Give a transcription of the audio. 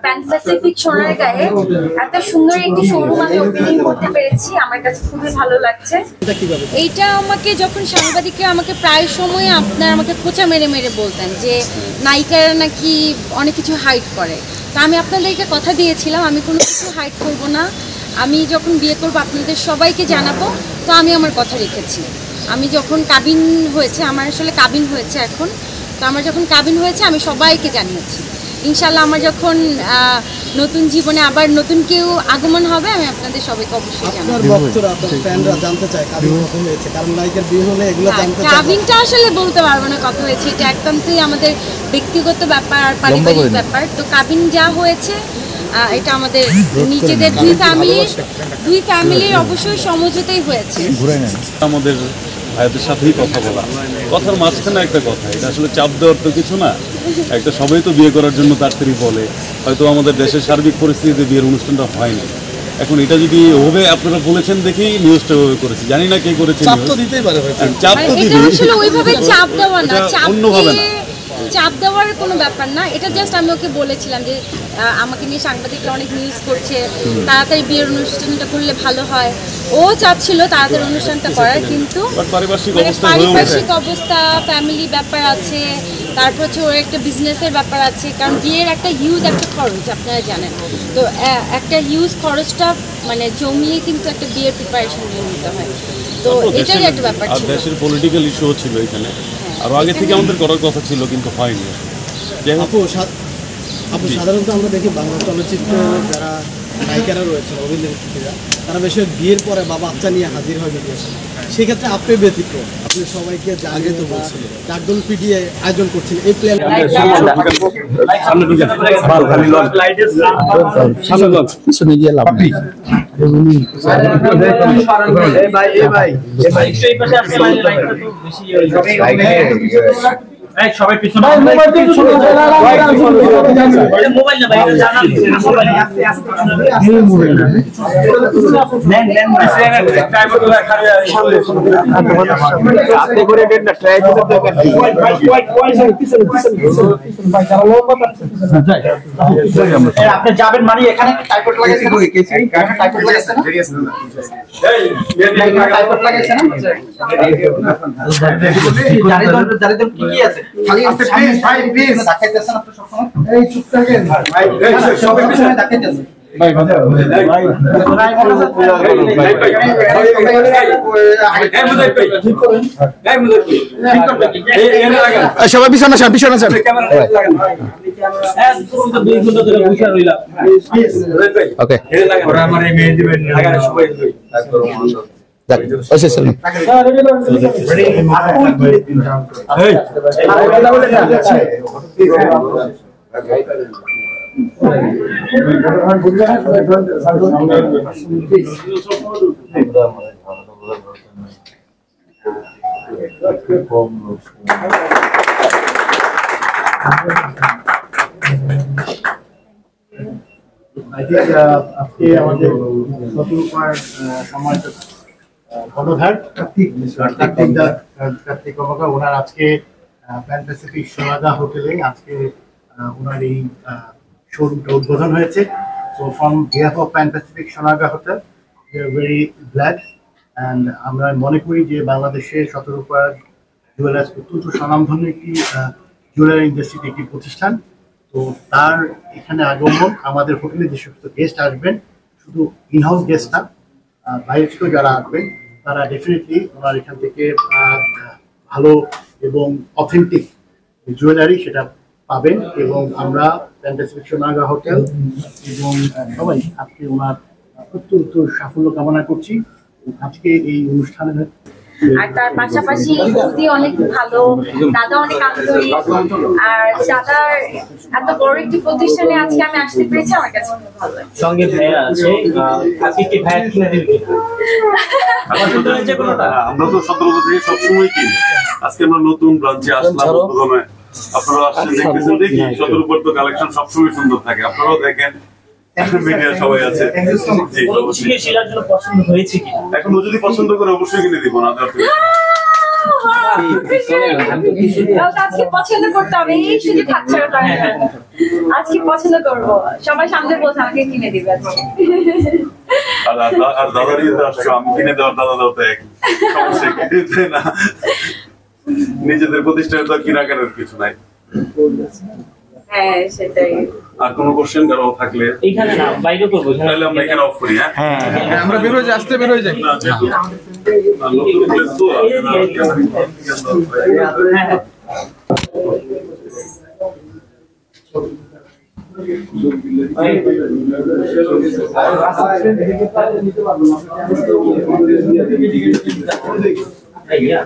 Pan Pacific সোনারগাঁয়ে এত সুন্দর একটি শোরুম আমি ওপেনিং করতে পেরেছি, আমার কাছে খুবই ভালো লাগছে। এইটা আমাকে যখন সাংবাদিকরা আমাকে প্রায় সময় আমাকে খোঁচা মেরে মেরে বলতেন যে নায়িকারা নাকি অনেক কিছু হাইড করে, তা আমি আপনাদেরকে কথা দিয়েছিলাম আমি কোনো কিছু হাইড করব না, আমি যখন বিয়ে করব আপনাদের সবাইকে জানাবো। তো আমি আমার কথা রেখেছি। আমি যখন কাবিন হয়েছে, আমার আসলে কাবিন হয়েছে এখন, তো আমার যখন কাবিন হয়েছে আমি সবাইকে জানিয়েছি। ইনশাল্লাহ আমার যখন নতুন জীবনে আবার নতুন কেউ আগমন হবে আমি আপনাদের সবাইকে অবশ্যই জানাবো। কাবিনটা আসলে বলতে পারবো না কত হয়েছে, এটা একান্তই আমাদের ব্যক্তিগত ব্যাপার আর পারিবারিক ব্যাপার। তো কাবিন যা হয়েছে এটা আমাদের নিজেদের দুই ফ্যামিলির অবশ্যই সমঝোতাই হয়েছে। আমাদের ভাইদের সাথেই কথা বলা, কথার মাঝখানে একটা কথা, এটা আসলে চাপ দেওয়ার তো কিছু না। একটা সবাই তো বিয়ে করার জন্য তাড়াতাড়ি বলে, হয়তো আমাদের দেশের সার্বিক পরিস্থিতিতে বিয়ের অনুষ্ঠানটা হয়নি। এখন এটা যদি ওভাবে আপনারা বলেছেন দেখেই নিউজটা ওভাবে করেছি, জানি না কে করেছে। চাপ তো দিতেই পারে, চাপ তো দিবে, আসলে ওইভাবে চাপ দেওয়া না, অন্যভাবে না, চাপ দেওয়ার কোনো ব্যাপার না। এটা জাস্ট আমি ওকে বলেছিলাম যে আমাকে নিয়ে সাংবাদিকরা অনেক নিউজ করছে, তাড়াতাড়ি বিয়ের অনুষ্ঠানটা করলে ভালো হয়। ও চাচ্ছিল তাড়াতাড়ি অনুষ্ঠানটা করার, কিন্তু পারিপার্শ্বিক অবস্থা, ফ্যামিলি ব্যাপার আছে, তারপর হচ্ছে ওর একটা বিজনেসের ব্যাপার আছে, কারণ বিয়ের একটা হিউজ একটা খরচ আপনারা জানেন। তো একটা হিউজ খরচটা মানে জমিয়ে কিন্তু একটা বিয়ের প্রিপারেশন নিতে হয়। তো এটারই একটা ব্যাপার ছিল। দেশের পলিটিক্যাল ইস্যুও ছিল এখানে, আর আগে থেকে আমাদের করার কথা ছিল কিন্তু হয়নি। আপু সাধারণত আমরা দেখি বাংলা চলচ্চিত্র যারা নায়িকারা রয়েছেন, অভিনেত্রীরা, তারা বেশি বিয়ের পরে বা বাচ্চা নিয়ে হাজির হয় বেরিয়েছে। সেক্ষেত্রে আপনি ব্যতিক্রম, আপনি সবাইকে আগে তো বলছিলেন ডাকডোল পিটিয়ে আয়োজন করছেন, এই প্ল্যান সবাই পিছনে মোবাইল না ভাই, আপনি যাবেন মানে এখানে টাইপট লাগাইছে না, টাইপট লাগাইছে না, টাইপট লাগাইছে না, জারিদল কি আছে খালি প্লিজ ভাই প্লিজ দেখাইতেছেন আপনি সব সময়, এই চুপ থাকেন ভাই, সবাই পিছনে দেখাইতেছেন ভাই সবাই পিছনে আসেন, পিছনে আসেন। ওকে আজকে আমাদের শতরূপার সময় কর্ণধার কার্তিক ওনার আজকে প্যান প্যাসিফিক সোনারগাঁ হোটেলে আজকে ওনার এই শোরুমটা উদ্বোধন হয়েছে। So from behalf of pan Pacific Sonargaon hotel we are very glad, and আমরা মনে করি যে বাংলাদেশে শতরূপার জুয়েলার্স অত্যন্ত স্বনামধন্য একটি জুয়েলারি ইন্ডাস্ট্রিতে একটি প্রতিষ্ঠান। তো তার এখানে আগমন, আমাদের হোটেলে যে সমস্ত গেস্ট আসবেন, শুধু ইনহাউস গেস্ট না, বাইরে থেকেও যারা আসবেন তারা ডেফিনেটলি ওনার এখান থেকে ভালো এবং অথেন্টিক জুয়েলারি সেটা পাবেন। এবং আমরা প্যান প্যাসিফিক সোনারগাঁ হোটেল এবং সবাই আজকে ওনার অত্যন্ত সাফল্য কামনা করছি। আজকে এই অনুষ্ঠানের আর তার পাশাপাশি বৌদি অনেক ভালো, দাদা অনেক আন্তরিক, আর দাদার এত বড় একটি প্রতিষ্ঠানে আজকে আমি আসতে পেরেছি, আমার কাছে খুব ভালো লাগছে। সঙ্গে ভাইয়া আছে, আজকে কি ভাইয়া কিনে দিবে কিনা? আমরা তো 17 থেকে সবসময় কিনি, আজকে আমরা নতুন ব্রাঞ্চে আসলাম উদ্বোধনে। আপনারা আসলে দেখতেছেন, দেখি 17 উপর তো কালেকশন সবসময় সুন্দর থাকে, আপনারাও দেখেন, মিডিয়া সবাই আছে। এখন যদি পছন্দ করে অবশ্যই কিনে দিব না। আজকে পছন্দ করতে হবে, এই শুধু খাচ্ছাড়া করে না। আজকে পছন্দ করবো, সবাই সামনে বলছে আমাকে কিনে দিবে আজকে। আর দাদার ইয়েতে আসছো, আমি কিনে দেওয়ার দাদা দাও তো এক সমস্যা কি না, নিজেদের প্রতিষ্ঠানে তো কিনাকারের কিছু নাই। হ্যাঁ সেটাই। আর কোনো কোশ্চেন কারো থাকলে এইখানে না, বাইরে করবো। তাহলে আমরা এখানে অফ করি। হ্যাঁ আমরা বের হয়ে যাই, আসতে বের হয়ে যাই। না যেহেতু নতুন প্লেস তো Yeah.